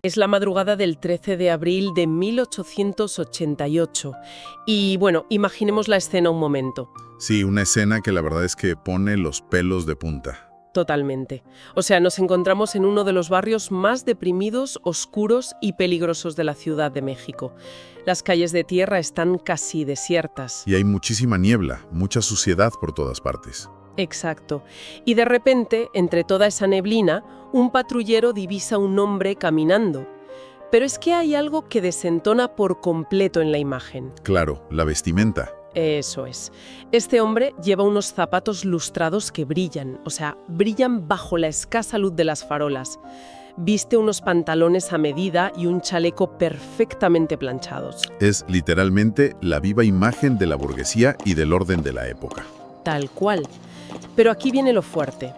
Es la madrugada del 13 de abril de 1888. Y bueno, imaginemos la escena un momento. Sí, una escena que la verdad es que pone los pelos de punta. Totalmente. O sea, nos encontramos en uno de los barrios más deprimidos, oscuros y peligrosos de la Ciudad de México. Las calles de tierra están casi desiertas. Y hay muchísima niebla, mucha suciedad por todas partes. Exacto. Y de repente, entre toda esa neblina, un patrullero divisa un hombre caminando. Pero es que hay algo que desentona por completo en la imagen. Claro, la vestimenta. Eso es. Este hombre lleva unos zapatos lustrados que brillan, o sea, brillan bajo la escasa luz de las farolas. Viste unos pantalones a medida y un chaleco perfectamente planchados. Es literalmente la viva imagen de la burguesía y del orden de la época. Tal cual. Pero aquí viene lo fuerte.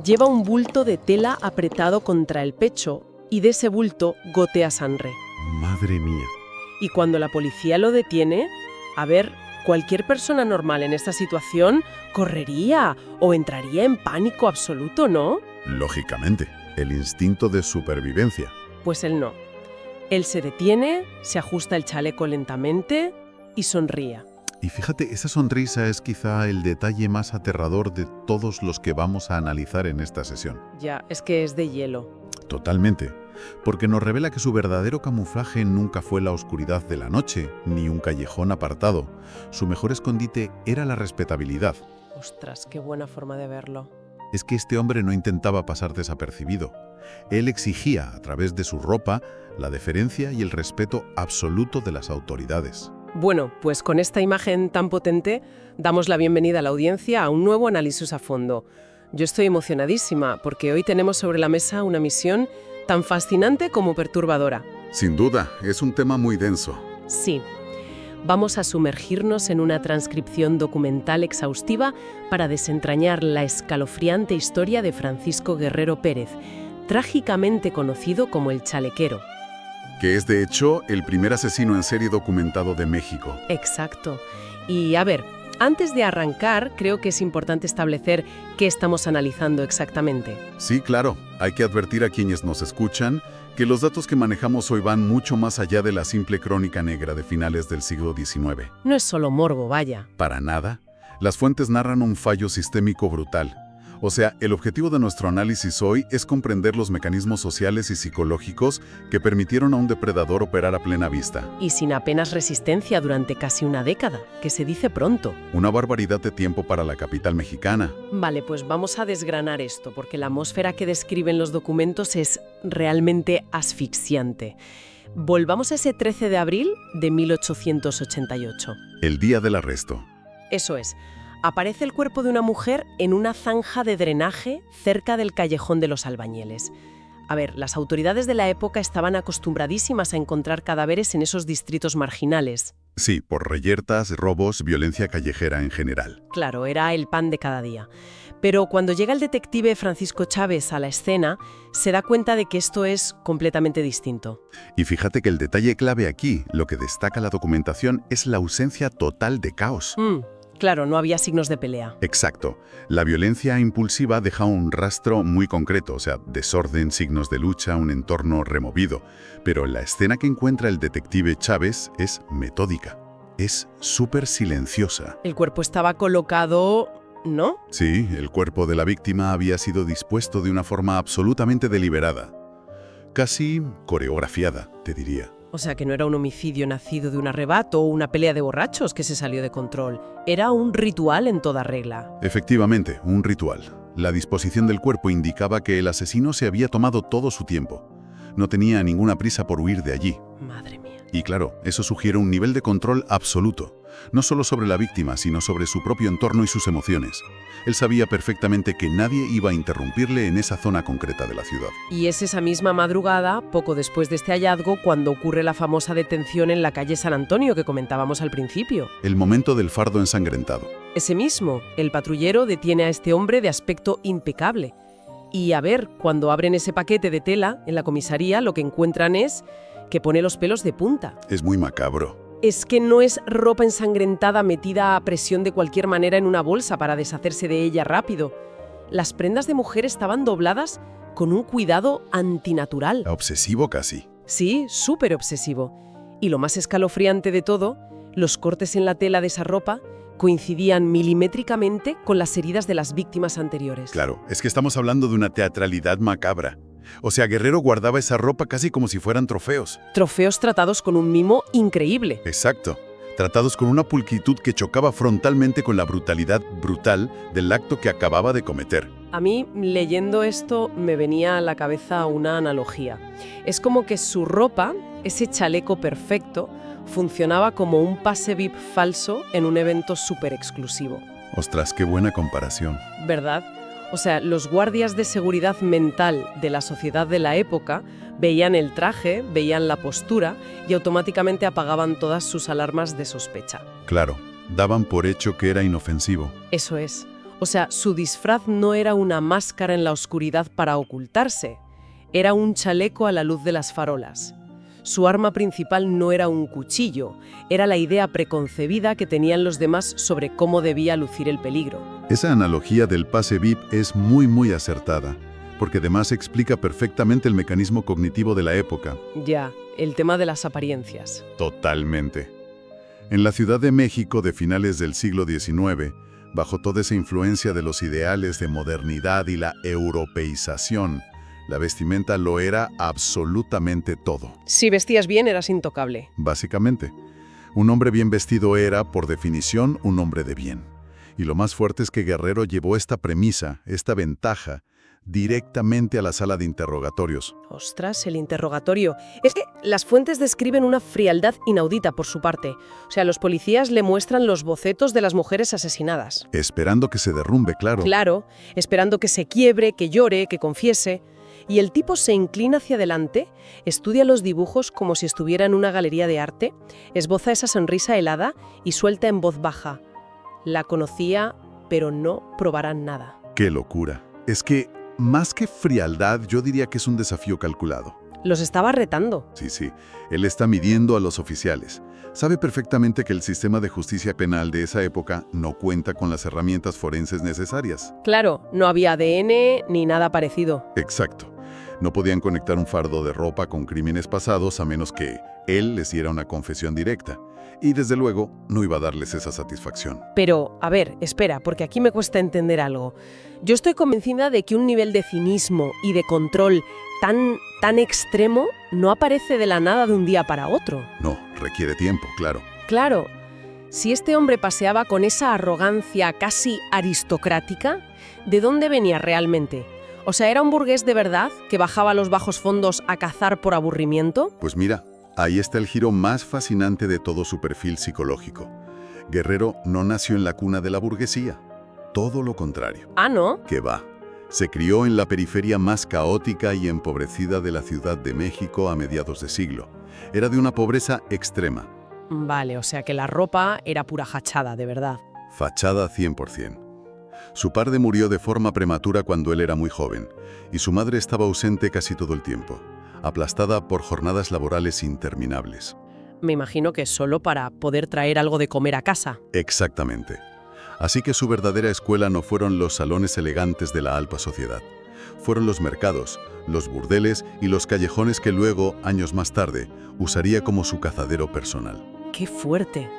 Lleva un bulto de tela apretado contra el pecho y de ese bulto gotea sangre. Madre mía. Y cuando la policía lo detiene, a ver, cualquier persona normal en esta situación correría o entraría en pánico absoluto, ¿no? Lógicamente, el instinto de supervivencia. Pues él no. Él se detiene, se ajusta el chaleco lentamente y sonríe. Y fíjate, esa sonrisa es quizá el detalle más aterrador de todos los que vamos a analizar en esta sesión. Ya, es que es de hielo. Totalmente, porque nos revela que su verdadero camuflaje nunca fue la oscuridad de la noche, ni un callejón apartado. Su mejor escondite era la respetabilidad. Ostras, qué buena forma de verlo. Es que este hombre no intentaba pasar desapercibido. Él exigía, a través de su ropa, la deferencia y el respeto absoluto de las autoridades. Bueno, pues con esta imagen tan potente, damos la bienvenida a la audiencia a un nuevo análisis a fondo. Yo estoy emocionadísima porque hoy tenemos sobre la mesa una misión tan fascinante como perturbadora. Sin duda, es un tema muy denso. Sí. Vamos a sumergirnos en una transcripción documental exhaustiva para desentrañar la escalofriante historia de Francisco Guerrero Pérez, trágicamente conocido como el Chalequero. Que es de hecho el primer asesino en serie documentado de México. Exacto. Y a ver, antes de arrancar, creo que es importante establecer qué estamos analizando exactamente. Sí, claro. Hay que advertir a quienes nos escuchan que los datos que manejamos hoy van mucho más allá de la simple crónica negra de finales del siglo XIX. No es solo morbo, vaya. Para nada. Las fuentes narran un fallo sistémico brutal. O sea, el objetivo de nuestro análisis hoy es comprender los mecanismos sociales y psicológicos que permitieron a un depredador operar a plena vista. Y sin apenas resistencia durante casi una década, que se dice pronto. Una barbaridad de tiempo para la capital mexicana. Vale, pues vamos a desgranar esto, porque la atmósfera que describen los documentos es realmente asfixiante. Volvamos a ese 13 de abril de 1888. El día del arresto. Eso es. Aparece el cuerpo de una mujer en una zanja de drenaje cerca del callejón de los albañiles. A ver, las autoridades de la época estaban acostumbradísimas a encontrar cadáveres en esos distritos marginales. Sí, por reyertas, robos, violencia callejera en general. Claro, era el pan de cada día. Pero cuando llega el detective Francisco Chávez a la escena, se da cuenta de que esto es completamente distinto. Y fíjate que el detalle clave aquí, lo que destaca la documentación, es la ausencia total de caos. Claro, no había signos de pelea. Exacto. La violencia impulsiva deja un rastro muy concreto, o sea, desorden, signos de lucha, un entorno removido. Pero la escena que encuentra el detective Chávez es metódica. Es súper silenciosa. El cuerpo estaba colocado, ¿no? Sí, el cuerpo de la víctima había sido dispuesto de una forma absolutamente deliberada. Casi coreografiada, te diría. O sea, que no era un homicidio nacido de un arrebato o una pelea de borrachos que se salió de control. Era un ritual en toda regla. Efectivamente, un ritual. La disposición del cuerpo indicaba que el asesino se había tomado todo su tiempo. No tenía ninguna prisa por huir de allí. Madre mía. Y claro, eso sugiere un nivel de control absoluto. No solo sobre la víctima, sino sobre su propio entorno y sus emociones. Él sabía perfectamente que nadie iba a interrumpirle en esa zona concreta de la ciudad. Y es esa misma madrugada, poco después de este hallazgo, cuando ocurre la famosa detención en la calle San Antonio que comentábamos al principio. El momento del fardo ensangrentado. Ese mismo, el patrullero detiene a este hombre de aspecto impecable. Y a ver, cuando abren ese paquete de tela en la comisaría, lo que encuentran es que pone los pelos de punta. Es muy macabro. Es que no es ropa ensangrentada metida a presión de cualquier manera en una bolsa para deshacerse de ella rápido. Las prendas de mujer estaban dobladas con un cuidado antinatural. Obsesivo casi. Sí, súper obsesivo. Y lo más escalofriante de todo, los cortes en la tela de esa ropa coincidían milimétricamente con las heridas de las víctimas anteriores. Claro, es que estamos hablando de una teatralidad macabra. O sea, Guerrero guardaba esa ropa casi como si fueran trofeos. Trofeos tratados con un mimo increíble. Exacto. Tratados con una pulcritud que chocaba frontalmente con la brutalidad brutal del acto que acababa de cometer. A mí, leyendo esto, me venía a la cabeza una analogía. Es como que su ropa, ese chaleco perfecto, funcionaba como un pase VIP falso en un evento súper exclusivo. Ostras, qué buena comparación. ¿Verdad? O sea, los guardias de seguridad mental de la sociedad de la época veían el traje, veían la postura y automáticamente apagaban todas sus alarmas de sospecha. Claro, daban por hecho que era inofensivo. Eso es. O sea, su disfraz no era una máscara en la oscuridad para ocultarse, era un chaleco a la luz de las farolas. Su arma principal no era un cuchillo, era la idea preconcebida que tenían los demás sobre cómo debía lucir el peligro. Esa analogía del pase VIP es muy acertada, porque además explica perfectamente el mecanismo cognitivo de la época. Ya, el tema de las apariencias. Totalmente. En la Ciudad de México de finales del siglo XIX, bajo toda esa influencia de los ideales de modernidad y la europeización, la vestimenta lo era absolutamente todo. Si vestías bien, eras intocable. Básicamente, un hombre bien vestido era, por definición, un hombre de bien. Y lo más fuerte es que Guerrero llevó esta premisa, esta ventaja, directamente a la sala de interrogatorios. Ostras, el interrogatorio. Es que las fuentes describen una frialdad inaudita por su parte. O sea, los policías le muestran los bocetos de las mujeres asesinadas. Esperando que se derrumbe, claro. Claro, esperando que se quiebre, que llore, que confiese. Y el tipo se inclina hacia adelante, estudia los dibujos como si estuviera en una galería de arte, esboza esa sonrisa helada y suelta en voz baja: la conocía, pero no probarán nada. ¡Qué locura! Es que, más que frialdad, yo diría que es un desafío calculado. Los estaba retando. Sí. Él está midiendo a los oficiales. Sabe perfectamente que el sistema de justicia penal de esa época no cuenta con las herramientas forenses necesarias. Claro, no había ADN ni nada parecido. Exacto. No podían conectar un fardo de ropa con crímenes pasados a menos que él les diera una confesión directa. Y desde luego, no iba a darles esa satisfacción. Pero, a ver, espera, porque aquí me cuesta entender algo. Yo estoy convencida de que un nivel de cinismo y de control tan extremo no aparece de la nada de un día para otro. No, requiere tiempo, claro. Claro, si este hombre paseaba con esa arrogancia casi aristocrática, ¿de dónde venía realmente? O sea, ¿era un burgués de verdad que bajaba a los bajos fondos a cazar por aburrimiento? Pues mira, ahí está el giro más fascinante de todo su perfil psicológico. Guerrero no nació en la cuna de la burguesía. Todo lo contrario. Ah, ¿no? Que va. Se crió en la periferia más caótica y empobrecida de la Ciudad de México a mediados de siglo. Era de una pobreza extrema. Vale, o sea que la ropa era pura fachada, de verdad. Fachada 100%. Su padre murió de forma prematura cuando él era muy joven, y su madre estaba ausente casi todo el tiempo, aplastada por jornadas laborales interminables. Me imagino que solo para poder traer algo de comer a casa. Exactamente. Así que su verdadera escuela no fueron los salones elegantes de la alta sociedad. Fueron los mercados, los burdeles y los callejones que luego, años más tarde, usaría como su cazadero personal. ¡Qué fuerte!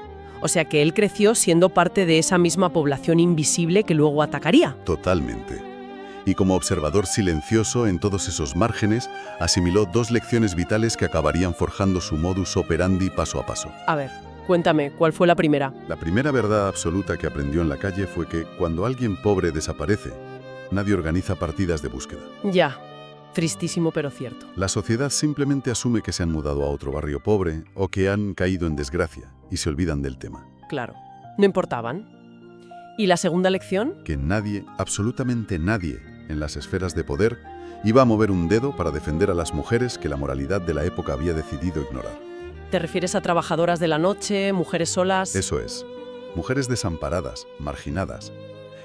O sea que él creció siendo parte de esa misma población invisible que luego atacaría. Totalmente. Y como observador silencioso en todos esos márgenes, asimiló dos lecciones vitales que acabarían forjando su modus operandi paso a paso. A ver, cuéntame, ¿cuál fue la primera? La primera verdad absoluta que aprendió en la calle fue que cuando alguien pobre desaparece, nadie organiza partidas de búsqueda. Ya, tristísimo pero cierto. La sociedad simplemente asume que se han mudado a otro barrio pobre o que han caído en desgracia y se olvidan del tema. Claro, no importaban. ¿Y la segunda lección? Que nadie, absolutamente nadie, en las esferas de poder, iba a mover un dedo para defender a las mujeres que la moralidad de la época había decidido ignorar. ¿Te refieres a trabajadoras de la noche, mujeres solas? Eso es. Mujeres desamparadas, marginadas.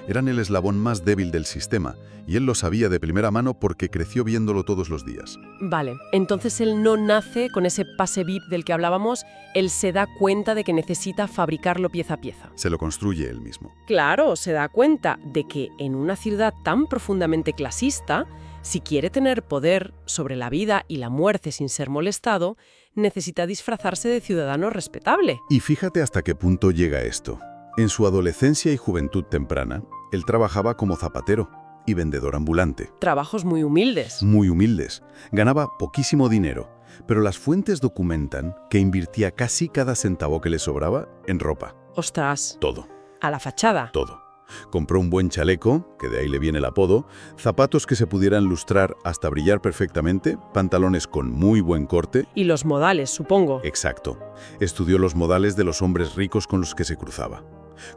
Eran el eslabón más débil del sistema, y él lo sabía de primera mano porque creció viéndolo todos los días. Vale, entonces él no nace con ese pase VIP del que hablábamos, él se da cuenta de que necesita fabricarlo pieza a pieza. Se lo construye él mismo. Claro, se da cuenta de que en una ciudad tan profundamente clasista, Si quiere tener poder sobre la vida y la muerte sin ser molestado, necesita disfrazarse de ciudadano respetable. Y fíjate hasta qué punto llega esto. En su adolescencia y juventud temprana, él trabajaba como zapatero y vendedor ambulante. Trabajos muy humildes. Muy humildes. Ganaba poquísimo dinero, pero las fuentes documentan que invertía casi cada centavo que le sobraba en ropa. Ostras, Todo, a la fachada. todo. Compró un buen chaleco, que de ahí le viene el apodo, zapatos que se pudieran lustrar hasta brillar perfectamente, pantalones con muy buen corte. Y los modales, supongo. Exacto. Estudió los modales de los hombres ricos con los que se cruzaba.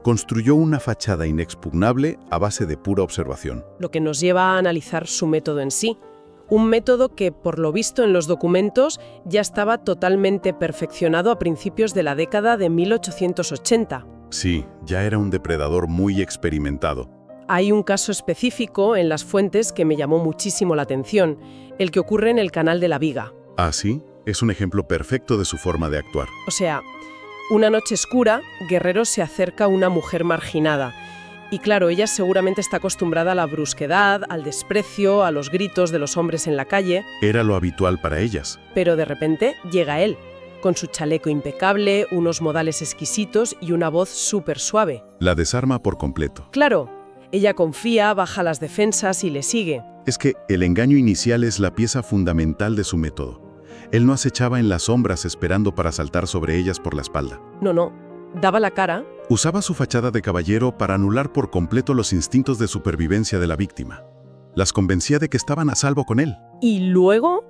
Construyó una fachada inexpugnable a base de pura observación. Lo que nos lleva a analizar su método en sí. Un método que, por lo visto en los documentos, ya estaba totalmente perfeccionado a principios de la década de 1880. Sí, ya era un depredador muy experimentado. Hay un caso específico en las fuentes que me llamó muchísimo la atención, el que ocurre en el Canal de la Viga. Ah, sí, es un ejemplo perfecto de su forma de actuar. O sea, una noche oscura, Guerrero se acerca a una mujer marginada. Y claro, ella seguramente está acostumbrada a la brusquedad, al desprecio, a los gritos de los hombres en la calle. Era lo habitual para ellas. Pero de repente llega él, con su chaleco impecable, unos modales exquisitos y una voz súper suave. La desarma por completo. Claro, ella confía, baja las defensas y le sigue. Es que el engaño inicial es la pieza fundamental de su método. Él no acechaba en las sombras esperando para saltar sobre ellas por la espalda. No, daba la cara. Usaba su fachada de caballero para anular por completo los instintos de supervivencia de la víctima. Las convencía de que estaban a salvo con él. Y luego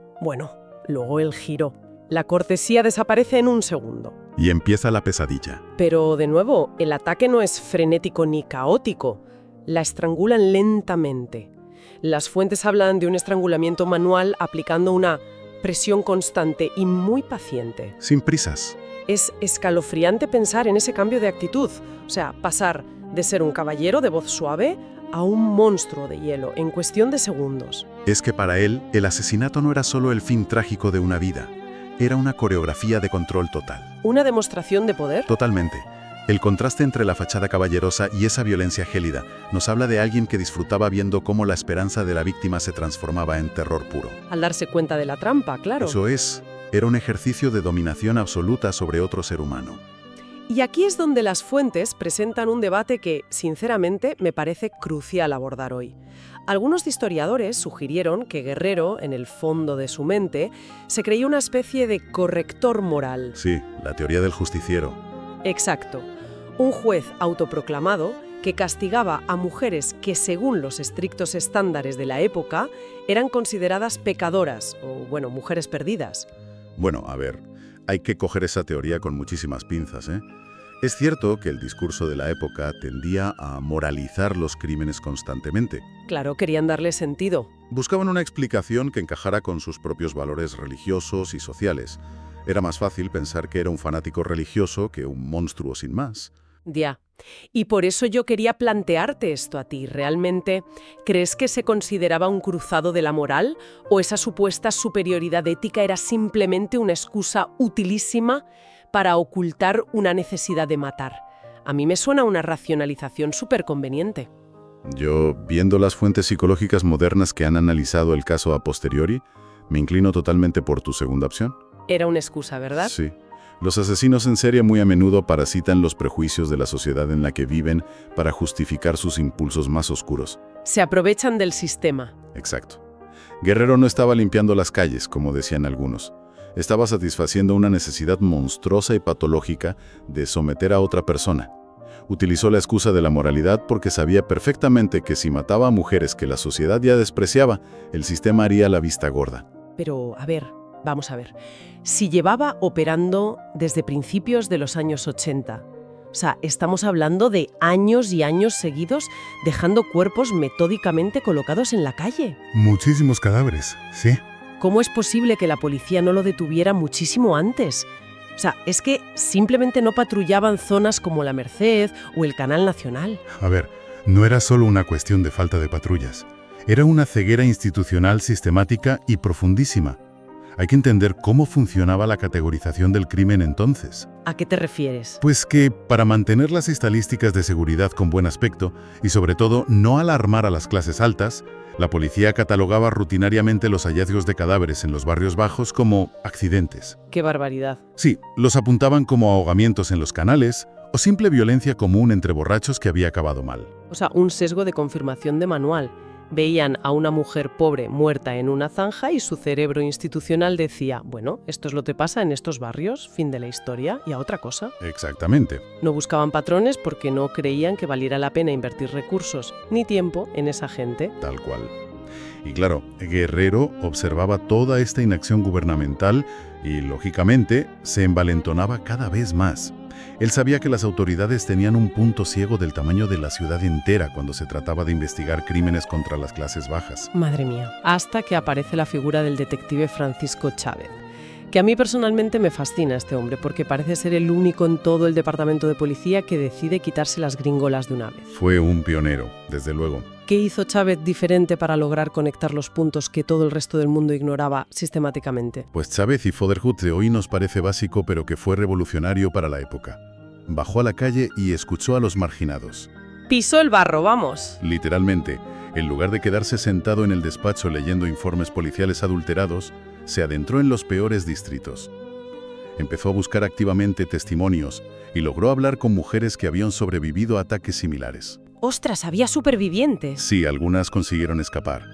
el giro. La cortesía desaparece en un segundo. Y empieza la pesadilla. Pero, de nuevo, el ataque no es frenético ni caótico. La estrangulan lentamente. Las fuentes hablan de un estrangulamiento manual aplicando una presión constante y muy paciente. Sin prisas. Es escalofriante pensar en ese cambio de actitud. O sea, pasar de ser un caballero de voz suave a un monstruo de hielo en cuestión de segundos. Es que para él, el asesinato no era solo el fin trágico de una vida. Era una coreografía de control total. ¿Una demostración de poder? Totalmente. El contraste entre la fachada caballerosa y esa violencia gélida nos habla de alguien que disfrutaba viendo cómo la esperanza de la víctima se transformaba en terror puro. Al darse cuenta de la trampa, claro. Eso es. Era un ejercicio de dominación absoluta sobre otro ser humano. Y aquí es donde las fuentes presentan un debate que, sinceramente, me parece crucial abordar hoy. Algunos historiadores sugirieron que Guerrero, en el fondo de su mente, se creía una especie de corrector moral. Sí, la teoría del justiciero. Exacto. Un juez autoproclamado que castigaba a mujeres que, según los estrictos estándares de la época, eran consideradas pecadoras o, mujeres perdidas. Bueno, a ver, hay que coger esa teoría con muchísimas pinzas, ¿eh? Es cierto que el discurso de la época tendía a moralizar los crímenes constantemente. Claro, querían darle sentido. Buscaban una explicación que encajara con sus propios valores religiosos y sociales. Era más fácil pensar que era un fanático religioso que un monstruo sin más. Ya. Y por eso yo quería plantearte esto a ti. ¿Realmente crees que se consideraba un cruzado de la moral o esa supuesta superioridad ética era simplemente una excusa utilísima para ocultar una necesidad de matar? A mí me suena una racionalización súper conveniente. Yo, viendo las fuentes psicológicas modernas que han analizado el caso a posteriori, me inclino totalmente por tu segunda opción. Era una excusa, ¿verdad? Sí. Los asesinos en serie muy a menudo parasitan los prejuicios de la sociedad en la que viven para justificar sus impulsos más oscuros. Se aprovechan del sistema. Exacto. Guerrero no estaba limpiando las calles, como decían algunos. Estaba satisfaciendo una necesidad monstruosa y patológica de someter a otra persona. Utilizó la excusa de la moralidad porque sabía perfectamente que si mataba a mujeres que la sociedad ya despreciaba, el sistema haría la vista gorda. Pero, vamos a ver. Si llevaba operando desde principios de los años 80, o sea, estamos hablando de años y años seguidos dejando cuerpos metódicamente colocados en la calle. Muchísimos cadáveres, sí. ¿Cómo es posible que la policía no lo detuviera muchísimo antes? O sea, es que simplemente no patrullaban zonas como la Merced o el Canal Nacional. A ver, no era solo una cuestión de falta de patrullas. Era una ceguera institucional sistemática y profundísima. Hay que entender cómo funcionaba la categorización del crimen entonces. ¿A qué te refieres? Pues que para mantener las estadísticas de seguridad con buen aspecto y sobre todo no alarmar a las clases altas, la policía catalogaba rutinariamente los hallazgos de cadáveres en los barrios bajos como accidentes. ¡Qué barbaridad! Sí, los apuntaban como ahogamientos en los canales o simple violencia común entre borrachos que había acabado mal. O sea, un sesgo de confirmación de manual. Veían a una mujer pobre muerta en una zanja y su cerebro institucional decía, bueno, esto es lo que pasa en estos barrios, fin de la historia, y a otra cosa. Exactamente. No buscaban patrones porque no creían que valiera la pena invertir recursos ni tiempo en esa gente. Tal cual. Y claro, Guerrero observaba toda esta inacción gubernamental y, lógicamente, se envalentonaba cada vez más. Él sabía que las autoridades tenían un punto ciego del tamaño de la ciudad entera cuando se trataba de investigar crímenes contra las clases bajas. Madre mía, hasta que aparece la figura del detective Francisco Chávez, que a mí personalmente me fascina este hombre porque parece ser el único en todo el departamento de policía que decide quitarse las gringolas de una vez. Fue un pionero, desde luego. ¿Qué hizo Chávez diferente para lograr conectar los puntos que todo el resto del mundo ignoraba sistemáticamente? Pues Chávez y Fatherhood de hoy nos parece básico, pero que fue revolucionario para la época. Bajó a la calle y escuchó a los marginados. Pisó el barro, vamos. Literalmente, en lugar de quedarse sentado en el despacho leyendo informes policiales adulterados, se adentró en los peores distritos. Empezó a buscar activamente testimonios y logró hablar con mujeres que habían sobrevivido a ataques similares. ¡Ostras, había supervivientes! Sí, algunas consiguieron escapar.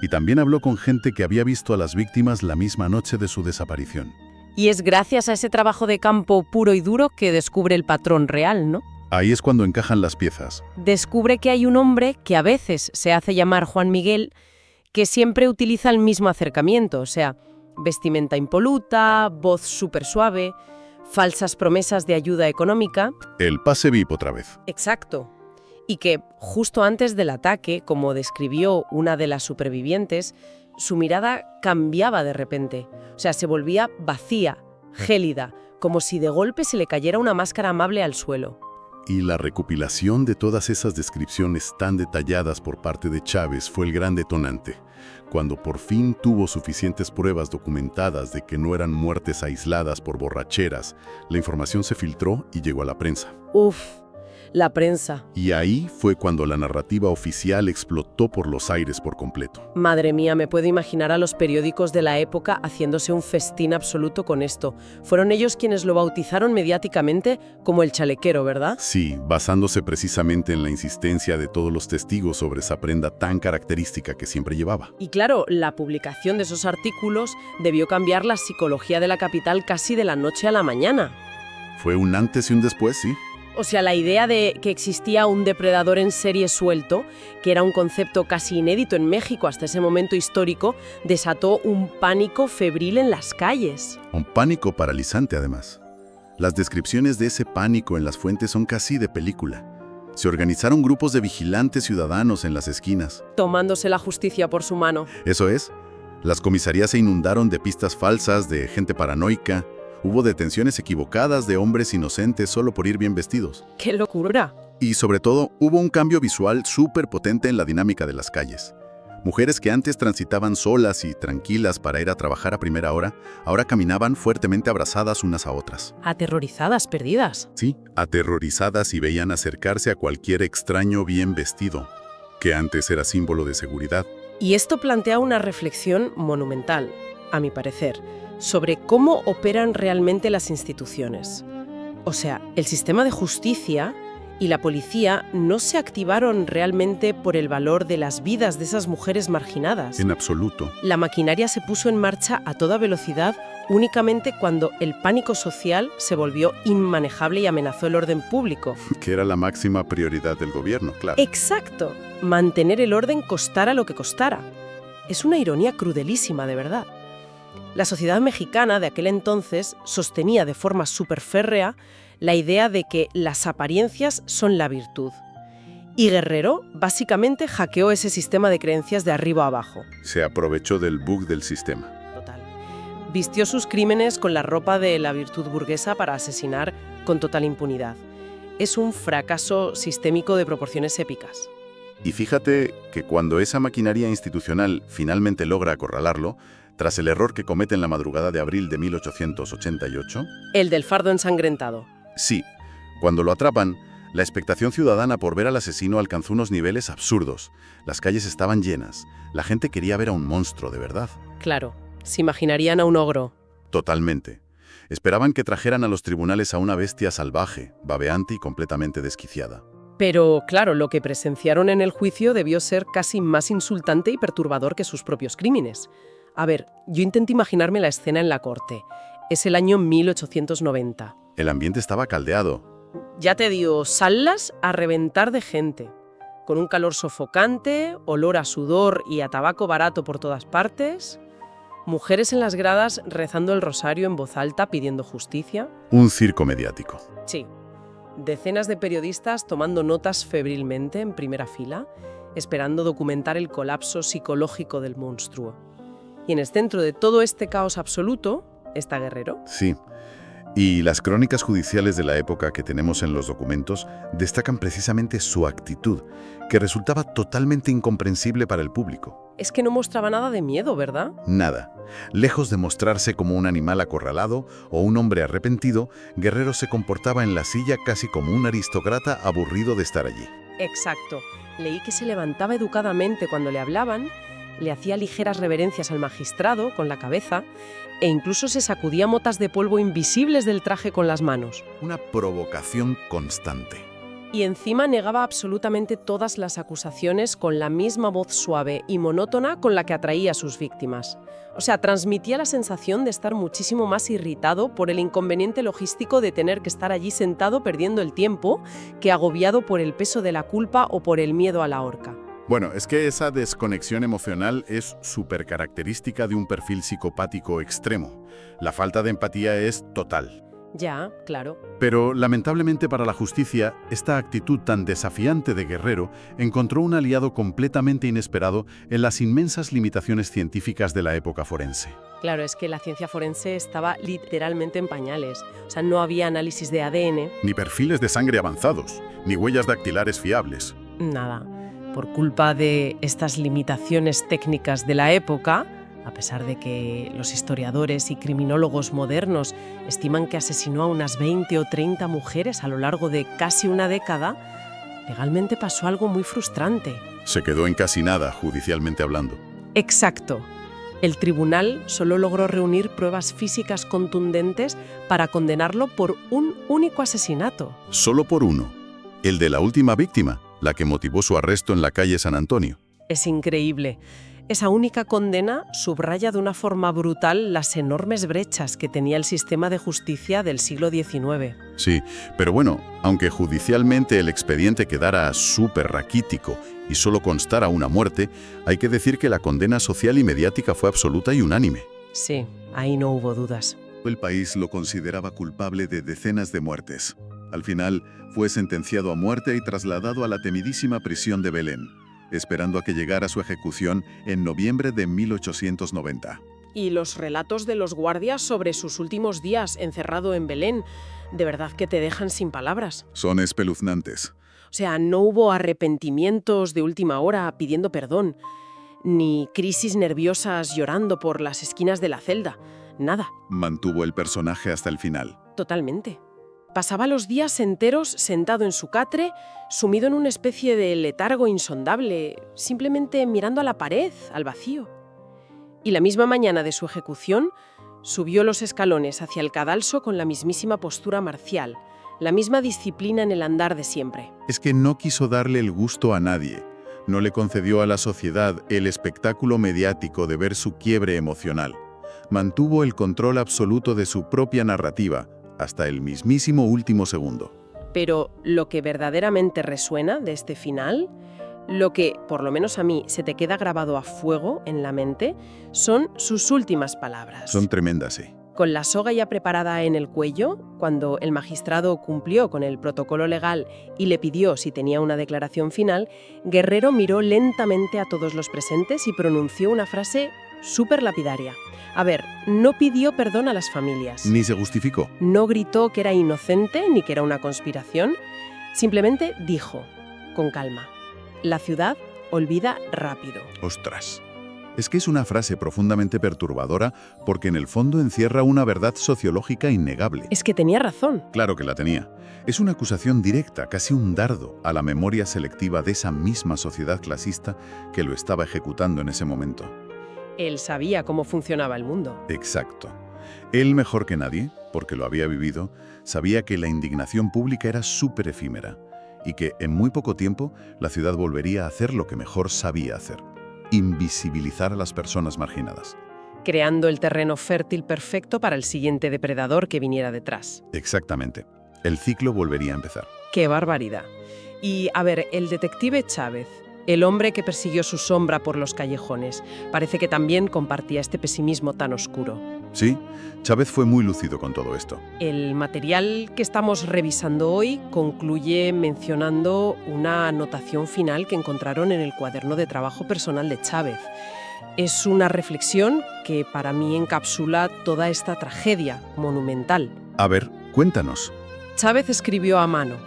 Y también habló con gente que había visto a las víctimas la misma noche de su desaparición. Y es gracias a ese trabajo de campo puro y duro que descubre el patrón real, ¿no? Ahí es cuando encajan las piezas. Descubre que hay un hombre que a veces se hace llamar Juan Miguel, que siempre utiliza el mismo acercamiento, o sea, vestimenta impoluta, voz súper suave, falsas promesas de ayuda económica. El pase VIP otra vez. Exacto. Y que justo antes del ataque, como describió una de las supervivientes, su mirada cambiaba de repente. O sea, se volvía vacía, gélida, como si de golpe se le cayera una máscara amable al suelo. Y la recopilación de todas esas descripciones tan detalladas por parte de Chávez fue el gran detonante. Cuando por fin tuvo suficientes pruebas documentadas de que no eran muertes aisladas por borracheras, la información se filtró y llegó a la prensa. Uf, la prensa. Y ahí fue cuando la narrativa oficial explotó por los aires por completo. Madre mía, me puedo imaginar a los periódicos de la época haciéndose un festín absoluto con esto. Fueron ellos quienes lo bautizaron mediáticamente como el chalequero, ¿verdad? Sí, basándose precisamente en la insistencia de todos los testigos sobre esa prenda tan característica que siempre llevaba. Y claro, la publicación de esos artículos debió cambiar la psicología de la capital casi de la noche a la mañana. Fue un antes y un después, sí. O sea, la idea de que existía un depredador en serie suelto, que era un concepto casi inédito en México hasta ese momento histórico, desató un pánico febril en las calles. Un pánico paralizante, además. Las descripciones de ese pánico en las fuentes son casi de película. Se organizaron grupos de vigilantes ciudadanos en las esquinas. Tomándose la justicia por su mano. Eso es. Las comisarías se inundaron de pistas falsas, de gente paranoica. Hubo detenciones equivocadas de hombres inocentes solo por ir bien vestidos. ¡Qué locura! Y sobre todo, hubo un cambio visual súper potente en la dinámica de las calles. Mujeres que antes transitaban solas y tranquilas para ir a trabajar a primera hora, ahora caminaban fuertemente abrazadas unas a otras. Aterrorizadas, perdidas. Sí, aterrorizadas y veían acercarse a cualquier extraño bien vestido, que antes era símbolo de seguridad. Y esto plantea una reflexión monumental, a mi parecer, sobre cómo operan realmente las instituciones. O sea, el sistema de justicia y la policía no se activaron realmente por el valor de las vidas de esas mujeres marginadas. En absoluto. La maquinaria se puso en marcha a toda velocidad únicamente cuando el pánico social se volvió inmanejable y amenazó el orden público. Que era la máxima prioridad del gobierno, claro. Exacto. Mantener el orden costara lo que costara. Es una ironía crudelísima, de verdad. La sociedad mexicana de aquel entonces sostenía de forma súper férrea la idea de que las apariencias son la virtud. Y Guerrero básicamente hackeó ese sistema de creencias de arriba a abajo. Se aprovechó del bug del sistema. Total. Vistió sus crímenes con la ropa de la virtud burguesa para asesinar con total impunidad. Es un fracaso sistémico de proporciones épicas. Y fíjate que cuando esa maquinaria institucional finalmente logra acorralarlo, tras el error que comete en la madrugada de abril de 1888. El del fardo ensangrentado. Sí, cuando lo atrapan, la expectación ciudadana por ver al asesino alcanzó unos niveles absurdos. Las calles estaban llenas. La gente quería ver a un monstruo, de verdad. Claro, se imaginarían a un ogro. Totalmente. Esperaban que trajeran a los tribunales a una bestia salvaje, babeante y completamente desquiciada. Pero, claro, lo que presenciaron en el juicio debió ser casi más insultante y perturbador que sus propios crímenes. A ver, yo intento imaginarme la escena en la corte. Es el año 1890. El ambiente estaba caldeado. Ya te digo, salas a reventar de gente, con un calor sofocante, olor a sudor y a tabaco barato por todas partes, mujeres en las gradas rezando el rosario en voz alta pidiendo justicia. Un circo mediático. Sí, decenas de periodistas tomando notas febrilmente en primera fila, esperando documentar el colapso psicológico del monstruo. Y en el centro de todo este caos absoluto está Guerrero. Sí. Y las crónicas judiciales de la época que tenemos en los documentos destacan precisamente su actitud, que resultaba totalmente incomprensible para el público. Es que no mostraba nada de miedo, ¿verdad? Nada. Lejos de mostrarse como un animal acorralado o un hombre arrepentido, Guerrero se comportaba en la silla casi como un aristócrata aburrido de estar allí. Exacto. Leí que se levantaba educadamente cuando le hablaban, le hacía ligeras reverencias al magistrado con la cabeza e incluso se sacudía motas de polvo invisibles del traje con las manos. Una provocación constante. Y encima negaba absolutamente todas las acusaciones con la misma voz suave y monótona con la que atraía a sus víctimas. O sea, transmitía la sensación de estar muchísimo más irritado por el inconveniente logístico de tener que estar allí sentado perdiendo el tiempo que agobiado por el peso de la culpa o por el miedo a la horca. Bueno, es que esa desconexión emocional es súper característica de un perfil psicopático extremo. La falta de empatía es total. Ya, claro. Pero, lamentablemente para la justicia, esta actitud tan desafiante de Guerrero encontró un aliado completamente inesperado en las inmensas limitaciones científicas de la época forense. Claro, es que la ciencia forense estaba literalmente en pañales. O sea, no había análisis de ADN. Ni perfiles de sangre avanzados, ni huellas dactilares fiables. Nada. Por culpa de estas limitaciones técnicas de la época, a pesar de que los historiadores y criminólogos modernos estiman que asesinó a unas 20 o 30 mujeres a lo largo de casi una década, legalmente pasó algo muy frustrante. Se quedó en casi nada, judicialmente hablando. Exacto. El tribunal solo logró reunir pruebas físicas contundentes para condenarlo por un único asesinato. Solo por uno, el de la última víctima, la que motivó su arresto en la calle San Antonio. Es increíble. Esa única condena subraya de una forma brutal las enormes brechas que tenía el sistema de justicia del siglo XIX. Sí, pero bueno, aunque judicialmente el expediente quedara súper raquítico y solo constara una muerte, hay que decir que la condena social y mediática fue absoluta y unánime. Sí, ahí no hubo dudas. El país lo consideraba culpable de decenas de muertes. Al final, fue sentenciado a muerte y trasladado a la temidísima prisión de Belén, esperando a que llegara su ejecución en noviembre de 1890. Y los relatos de los guardias sobre sus últimos días encerrado en Belén, de verdad que te dejan sin palabras. Son espeluznantes. O sea, no hubo arrepentimientos de última hora pidiendo perdón, ni crisis nerviosas llorando por las esquinas de la celda. Nada. Mantuvo el personaje hasta el final. Totalmente. Pasaba los días enteros sentado en su catre, sumido en una especie de letargo insondable, simplemente mirando a la pared, al vacío. Y la misma mañana de su ejecución, subió los escalones hacia el cadalso con la mismísima postura marcial, la misma disciplina en el andar de siempre. Es que no quiso darle el gusto a nadie. No le concedió a la sociedad el espectáculo mediático de ver su quiebre emocional. Mantuvo el control absoluto de su propia narrativa, hasta el mismísimo último segundo. Pero lo que verdaderamente resuena de este final, lo que, por lo menos a mí, se te queda grabado a fuego en la mente, son sus últimas palabras. Son tremendas, sí. Con la soga ya preparada en el cuello, cuando el magistrado cumplió con el protocolo legal y le pidió si tenía una declaración final, Guerrero miró lentamente a todos los presentes y pronunció una frase súper lapidaria. A ver, no pidió perdón a las familias. Ni se justificó. No gritó que era inocente ni que era una conspiración. Simplemente dijo, con calma, la ciudad olvida rápido. Ostras. Es que es una frase profundamente perturbadora porque en el fondo encierra una verdad sociológica innegable. Es que tenía razón. Claro que la tenía. Es una acusación directa, casi un dardo, a la memoria selectiva de esa misma sociedad clasista que lo estaba ejecutando en ese momento. Él sabía cómo funcionaba el mundo. Exacto. Él, mejor que nadie, porque lo había vivido, sabía que la indignación pública era súper efímera y que en muy poco tiempo la ciudad volvería a hacer lo que mejor sabía hacer: invisibilizar a las personas marginadas. Creando el terreno fértil perfecto para el siguiente depredador que viniera detrás. Exactamente. El ciclo volvería a empezar. ¡Qué barbaridad! Y, a ver, el detective Chávez, el hombre que persiguió su sombra por los callejones, parece que también compartía este pesimismo tan oscuro. Sí, Chávez fue muy lúcido con todo esto. El material que estamos revisando hoy concluye mencionando una anotación final que encontraron en el cuaderno de trabajo personal de Chávez. Es una reflexión que para mí encapsula toda esta tragedia monumental. A ver, cuéntanos. Chávez escribió a mano: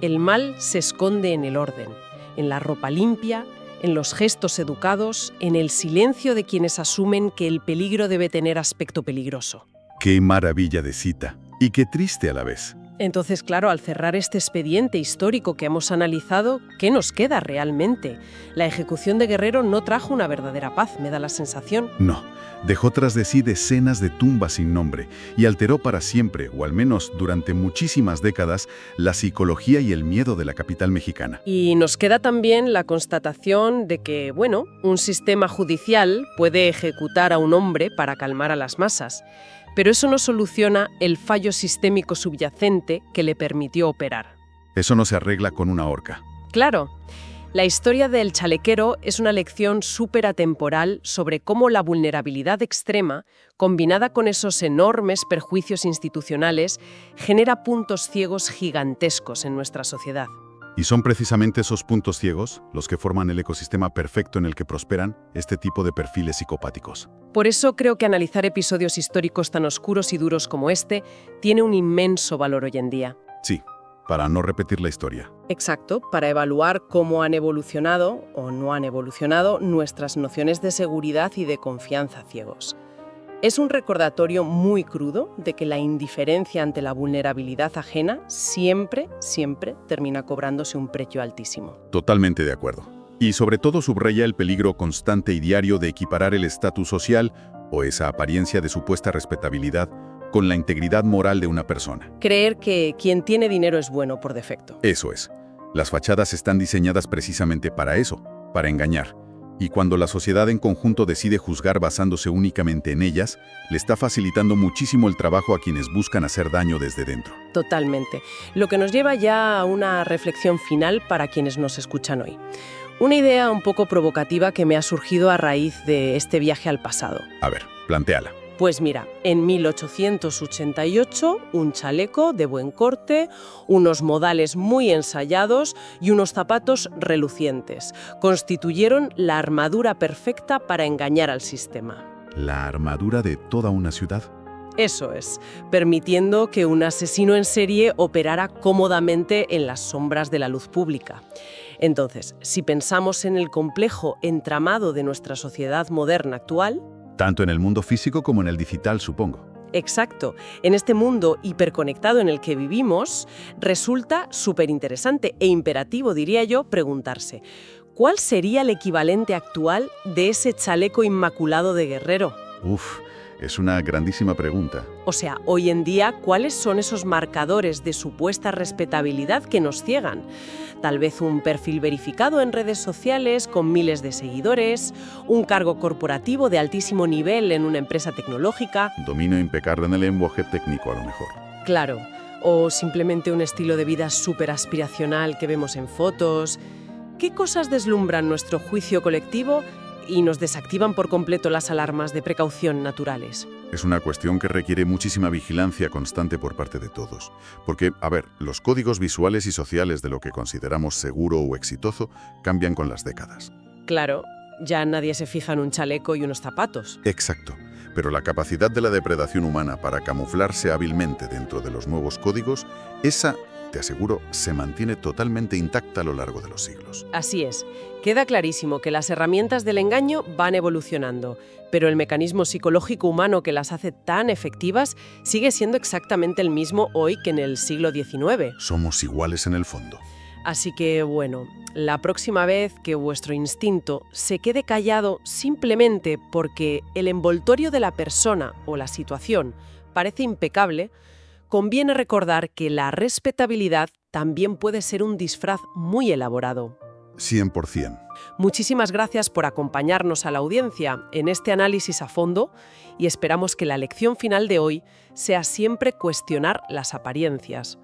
el mal se esconde en el orden, en la ropa limpia, en los gestos educados, en el silencio de quienes asumen que el peligro debe tener aspecto peligroso. Qué maravilla de cita, y qué triste a la vez. Entonces, claro, al cerrar este expediente histórico que hemos analizado, ¿qué nos queda realmente? La ejecución de Guerrero no trajo una verdadera paz, me da la sensación. No, dejó tras de sí decenas de tumbas sin nombre y alteró para siempre, o al menos durante muchísimas décadas, la psicología y el miedo de la capital mexicana. Y nos queda también la constatación de que, bueno, un sistema judicial puede ejecutar a un hombre para calmar a las masas, pero eso no soluciona el fallo sistémico subyacente que le permitió operar. Eso no se arregla con una horca. Claro, la historia del chalequero es una lección súper atemporal sobre cómo la vulnerabilidad extrema, combinada con esos enormes perjuicios institucionales, genera puntos ciegos gigantescos en nuestra sociedad. Y son precisamente esos puntos ciegos los que forman el ecosistema perfecto en el que prosperan este tipo de perfiles psicopáticos. Por eso creo que analizar episodios históricos tan oscuros y duros como este tiene un inmenso valor hoy en día. Sí, para no repetir la historia. Exacto, para evaluar cómo han evolucionado o no han evolucionado nuestras nociones de seguridad y de confianza ciegos. Es un recordatorio muy crudo de que la indiferencia ante la vulnerabilidad ajena siempre termina cobrándose un precio altísimo. Totalmente de acuerdo. Y sobre todo subraya el peligro constante y diario de equiparar el estatus social o esa apariencia de supuesta respetabilidad con la integridad moral de una persona. Creer que quien tiene dinero es bueno por defecto. Eso es. Las fachadas están diseñadas precisamente para eso, para engañar. Y cuando la sociedad en conjunto decide juzgar basándose únicamente en ellas, le está facilitando muchísimo el trabajo a quienes buscan hacer daño desde dentro. Totalmente. Lo que nos lleva ya a una reflexión final para quienes nos escuchan hoy. Una idea un poco provocativa que me ha surgido a raíz de este viaje al pasado. A ver, plantéala. Pues mira, en 1888, un chaleco de buen corte, unos modales muy ensayados y unos zapatos relucientes constituyeron la armadura perfecta para engañar al sistema. ¿La armadura de toda una ciudad? Eso es, permitiendo que un asesino en serie operara cómodamente en las sombras de la luz pública. Entonces, si pensamos en el complejo entramado de nuestra sociedad moderna actual, Tanto en el mundo físico como en el digital, supongo. exacto, en este mundo hiperconectado en el que vivimos, resulta súper interesante e imperativo, diría yo, preguntarse: ¿cuál sería el equivalente actual de ese chaleco inmaculado de Guerrero? Es una grandísima pregunta. O sea, hoy en día, ¿cuáles son esos marcadores de supuesta respetabilidad que nos ciegan? Tal vez un perfil verificado en redes sociales con miles de seguidores, un cargo corporativo de altísimo nivel en una empresa tecnológica. Dominio impecable en el lenguaje técnico, a lo mejor. Claro, o simplemente un estilo de vida súper aspiracional que vemos en fotos. ¿Qué cosas deslumbran nuestro juicio colectivo y nos desactivan por completo las alarmas de precaución naturales? Es una cuestión que requiere muchísima vigilancia constante por parte de todos. Porque, a ver, los códigos visuales y sociales de lo que consideramos seguro o exitoso cambian con las décadas. Claro, ya nadie se fija en un chaleco y unos zapatos. Exacto. Pero la capacidad de la depredación humana para camuflarse hábilmente dentro de los nuevos códigos, esa te aseguro, se mantiene totalmente intacta a lo largo de los siglos. Así es. Queda clarísimo que las herramientas del engaño van evolucionando, pero el mecanismo psicológico humano que las hace tan efectivas sigue siendo exactamente el mismo hoy que en el siglo XIX. Somos iguales en el fondo. Así que, bueno, la próxima vez que vuestro instinto se quede callado simplemente porque el envoltorio de la persona o la situación parece impecable, conviene recordar que la respetabilidad también puede ser un disfraz muy elaborado. 100%. Muchísimas gracias por acompañarnos a la audiencia en este análisis a fondo y esperamos que la lección final de hoy sea siempre cuestionar las apariencias.